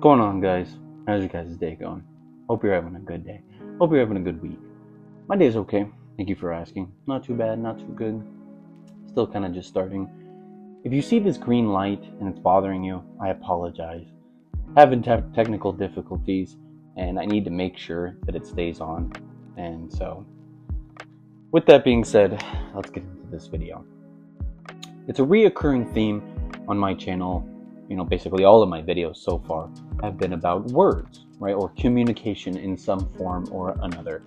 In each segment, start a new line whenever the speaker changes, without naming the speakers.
Going on, guys? How's your guys' day going? Hope you're having a good day. Hope you're having a good week. My day's okay. Thank you for asking. Not too bad, not too good. Still kind of just starting. If you see this green light and it's bothering you, I apologize. Having technical difficulties, and I need to make sure that it stays on. And so, with that being said, let's get into this video. It's a reoccurring theme on my channel. Basically all of my videos so far have been about words, right? Or communication in some form or another.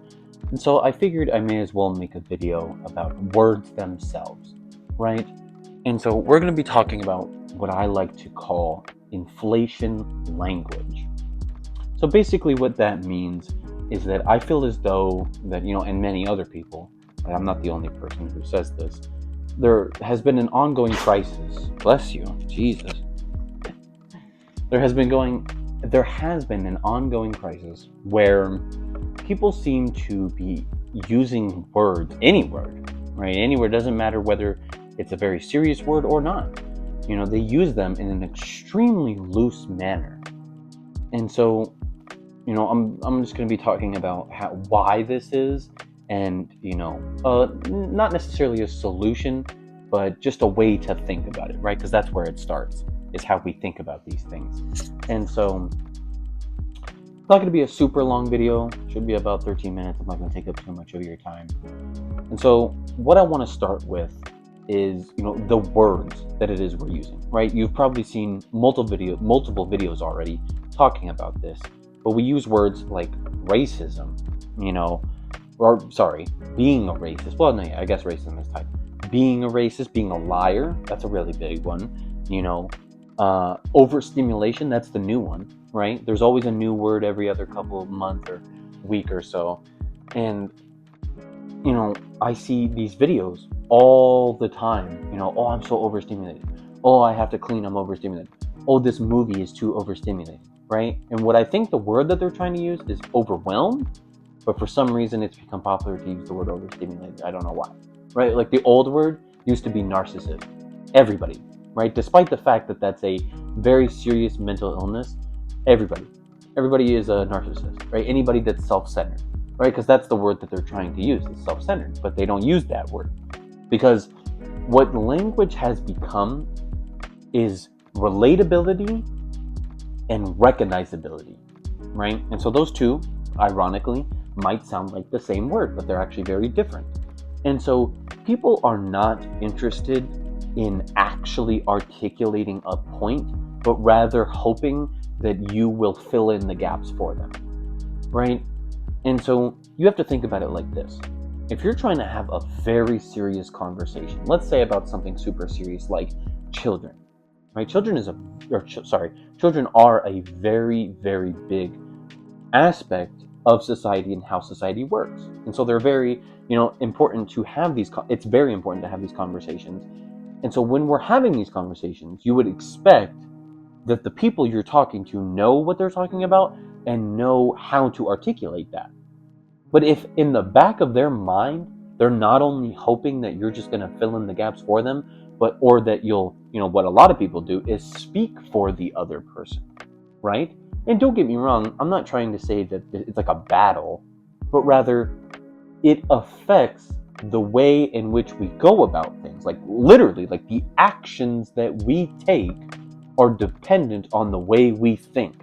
And so I figured I may as well make a video about words themselves, right? And so we're going to be talking about what I like to call inflation language. So basically what that means is that I feel as though that, and many other people, and I'm not the only person who says this, there has been an ongoing crisis. Bless you, Jesus. There has been an ongoing crisis where people seem to be using words, any word, right? Any word, doesn't matter whether it's a very serious word or not. They use them in an extremely loose manner. And so, I'm just going to be talking about why this is, and not necessarily a solution, but just a way to think about it, right? Because that's where it starts, is how we think about these things. And so it's not going to be a super long video. It should be about 13 minutes. I'm not going to take up too much of your time. And so what I want to start with is, the words that it is we're using, right? You've probably seen multiple videos already talking about this, but we use words like racism, being a racist. Well, no, yeah, I guess racism is type. Being a racist, being a liar, that's a really big one. Overstimulation, that's the new one, right? There's always a new word every other couple of months or week or so. And, I see these videos all the time, oh, I'm so overstimulated. Oh, I have to clean, I'm overstimulated. Oh, this movie is too overstimulated, right? And what I think the word that they're trying to use is overwhelmed, but for some reason it's become popular to use the word overstimulated. I don't know why, right? Like the old word used to be narcissist. Everybody, right? Despite the fact that that's a very serious mental illness, everybody is a narcissist, right? Anybody that's self-centered, right? Because that's the word that they're trying to use, is self-centered, but they don't use that word. Because what language has become is relatability and recognizability, right? And so those two, ironically, might sound like the same word, but they're actually very different. And so people are not interested in actually articulating a point, but rather hoping that you will fill in the gaps for them, right? And so you have to think about it like this. If you're trying to have a very serious conversation, let's say about something super serious like children, right? Children are a very, very big aspect of society and how society works. And so they're very, important to have it's very important to have these conversations. And so when we're having these conversations, you would expect that the people you're talking to know what they're talking about and know how to articulate that. But if in the back of their mind, they're not only hoping that you're just going to fill in the gaps for them, or that you'll, what a lot of people do is speak for the other person, right? And don't get me wrong, I'm not trying to say that it's like a battle, but rather it affects the way in which we go about things. Like literally, like the actions that we take are dependent on the way we think.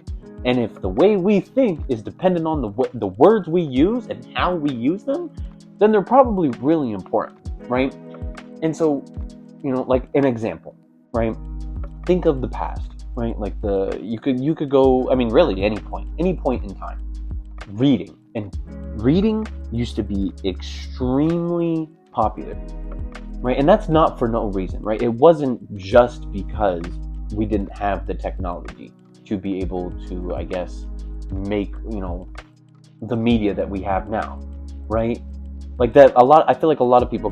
And if the way we think is dependent on the words we use and how we use them, then they're probably really important, right? And so, like an example, right? Think of the past, right? Like you could go, I mean, really any point in time. Reading used to be extremely popular, right? And that's not for no reason, right? It wasn't just because we didn't have the technology to be able to, I guess, make, the media that we have now, right? Like that, I feel like a lot of people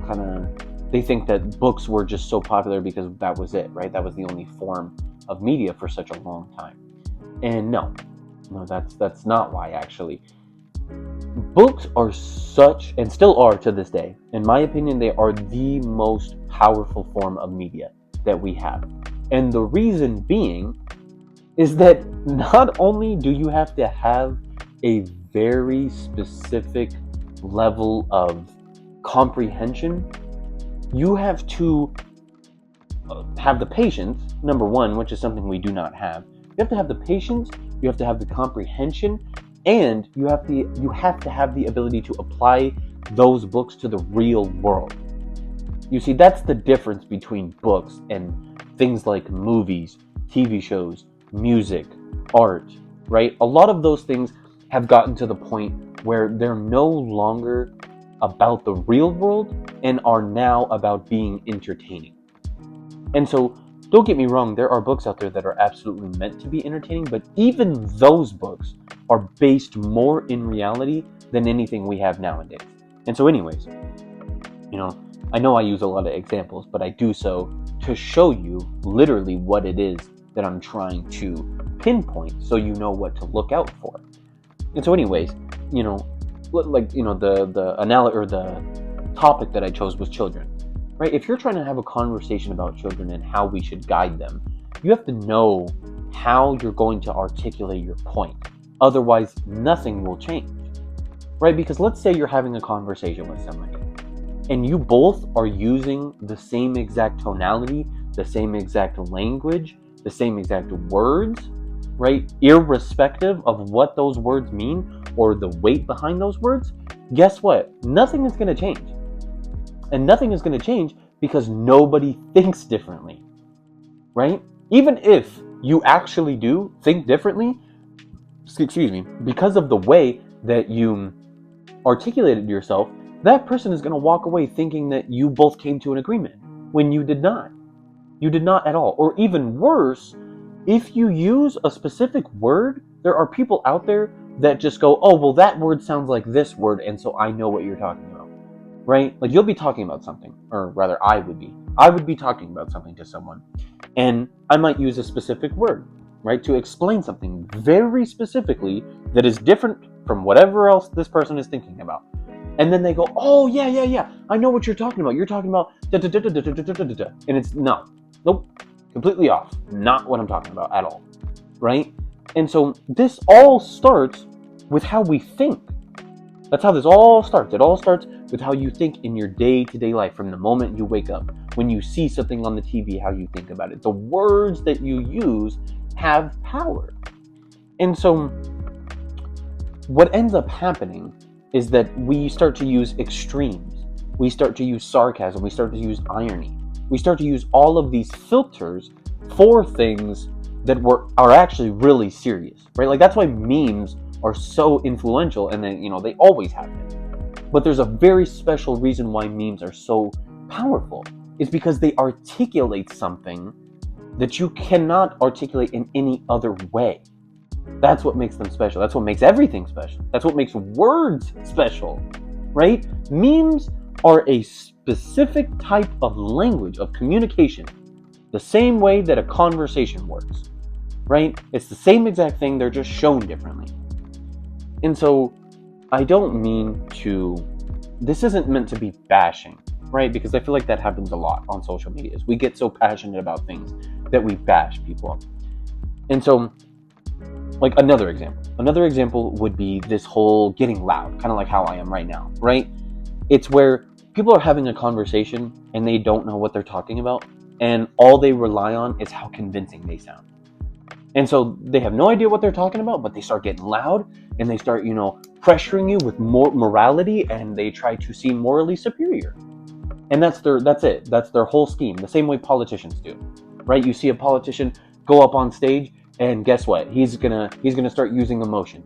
they think that books were just so popular because that was it, right? That was the only form of media for such a long time. And no, that's not why, actually. Books are such, and still are to this day, in my opinion, they are the most powerful form of media that we have. And the reason being is that not only do you have to have a very specific level of comprehension, you have to have the patience, number one, which is something we do not have. You have to have the patience, you have to have the comprehension, and you have to have the ability to apply those books to the real world. You see, that's the difference between books and things like movies, TV shows, music, art, right? A lot of those things have gotten to the point where they're no longer about the real world and are now about being entertaining. And so, don't get me wrong, there are books out there that are absolutely meant to be entertaining, but even those books are based more in reality than anything we have nowadays. And so, anyways, I know I use a lot of examples, but I do so to show you literally what it is that I'm trying to pinpoint so you know what to look out for. And so, anyways, the topic that I chose was children. Right? If you're trying to have a conversation about children and how we should guide them, you have to know how you're going to articulate your point. Otherwise, nothing will change. Right? Because let's say you're having a conversation with somebody and you both are using the same exact tonality, the same exact language, the same exact words, right? Irrespective of what those words mean or the weight behind those words, guess what? Nothing is going to change. And nothing is going to change because nobody thinks differently, right? Even if you actually do think differently, because of the way that you articulated yourself, that person is going to walk away thinking that you both came to an agreement when you did not. You did not at all. Or even worse, if you use a specific word, there are people out there that just go, oh, well, that word sounds like this word, and so I know what you're talking about. Right? Like you'll be talking about something, or rather I would be talking about something to someone, and I might use a specific word, right, to explain something very specifically that is different from whatever else this person is thinking about. And then they go, oh, yeah, I know what you're talking about. You're talking about da-da-da-da-da-da-da-da-da. And it's nope, completely off. Not what I'm talking about at all, right? And so this all starts with how we think. That's how this all starts. It all starts with how you think in your day-to-day life from the moment you wake up. When you see something on the TV, how you think about it. The words that you use have power. And so what ends up happening is that we start to use extremes. We start to use sarcasm. We start to use irony. We start to use all of these filters for things that are actually really serious, right? Like that's why memes are so influential, and then they always have been. But there's a very special reason why memes are so powerful. It's because they articulate something that you cannot articulate in any other way. That's what makes them special. That's what makes everything special. That's what makes words special, right? Memes are a specific type of language, of communication, the same way that a conversation works, right? It's the same exact thing, they're just shown differently. And so I don't mean this isn't meant to be bashing, right? Because I feel like that happens a lot on social media. We get so passionate about things that we bash people. And so, like another example would be this whole getting loud, kind of like how I am right now, right? It's where people are having a conversation and they don't know what they're talking about, and all they rely on is how convincing they sound. And so they have no idea what they're talking about, but they start getting loud and they start, pressuring you with more morality, and they try to seem morally superior. And that's it. That's their whole scheme. The same way politicians do, right? You see a politician go up on stage, and guess what? He's gonna start using emotion.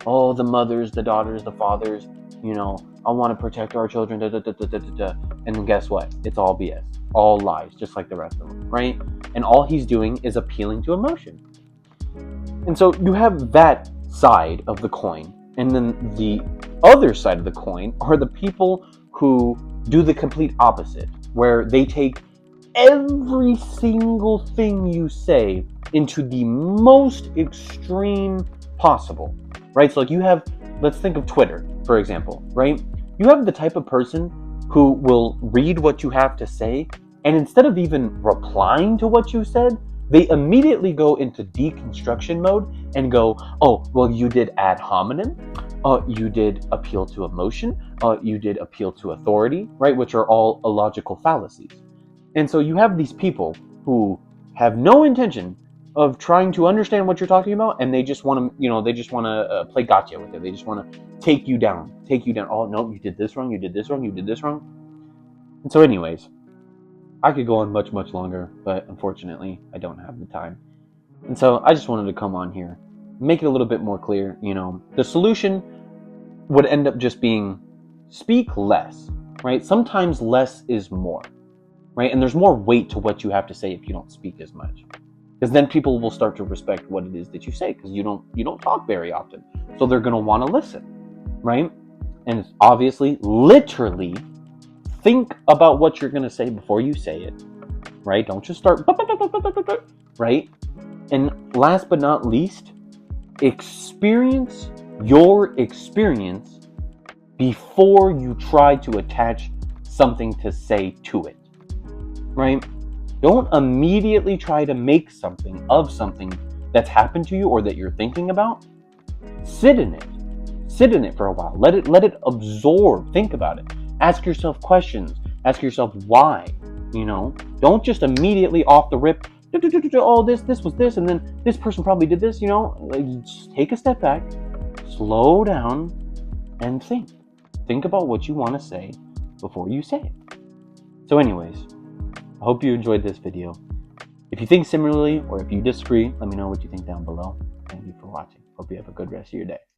Oh, the mothers, the daughters, the fathers. I want to protect our children. And then guess what? It's all BS, all lies, just like the rest of them, right? And all he's doing is appealing to emotion. And so you have that side of the coin, and then the other side of the coin are the people who do the complete opposite, where they take every single thing you say into the most extreme possible, right? So like let's think of Twitter, for example, right? You have the type of person who will read what you have to say, and instead of even replying to what you said, they immediately go into deconstruction mode and go, oh, well, you did ad hominem, you did appeal to emotion, you did appeal to authority, right? Which are all illogical fallacies. And so you have these people who have no intention of trying to understand what you're talking about, and they just want to, they just want to play gotcha with it. They just want to take you down. Oh, no, you did this wrong, you did this wrong, you did this wrong. And so anyways, I could go on much, much longer, but unfortunately, I don't have the time. And so I just wanted to come on here, make it a little bit more clear. The solution would end up just being speak less, right? Sometimes less is more, right? And there's more weight to what you have to say if you don't speak as much. Because then people will start to respect what it is that you say, because you don't talk very often. So they're going to want to listen, right? And obviously, literally, think about what you're going to say before you say it, right? Don't just start, right? And last but not least, experience your experience before you try to attach something to say to it, right? Don't immediately try to make something of something that's happened to you or that you're thinking about. Sit in it for a while. Let it absorb. Think about it. Ask yourself questions. Ask yourself why. Don't just immediately off the rip, oh, this was this, and then this person probably did this. Just take a step back, slow down, and think about what you want to say before you say it. So anyways, I hope you enjoyed this video. If you think similarly or if you disagree, let me know what you think down below. Thank you for watching. Hope you have a good rest of your day.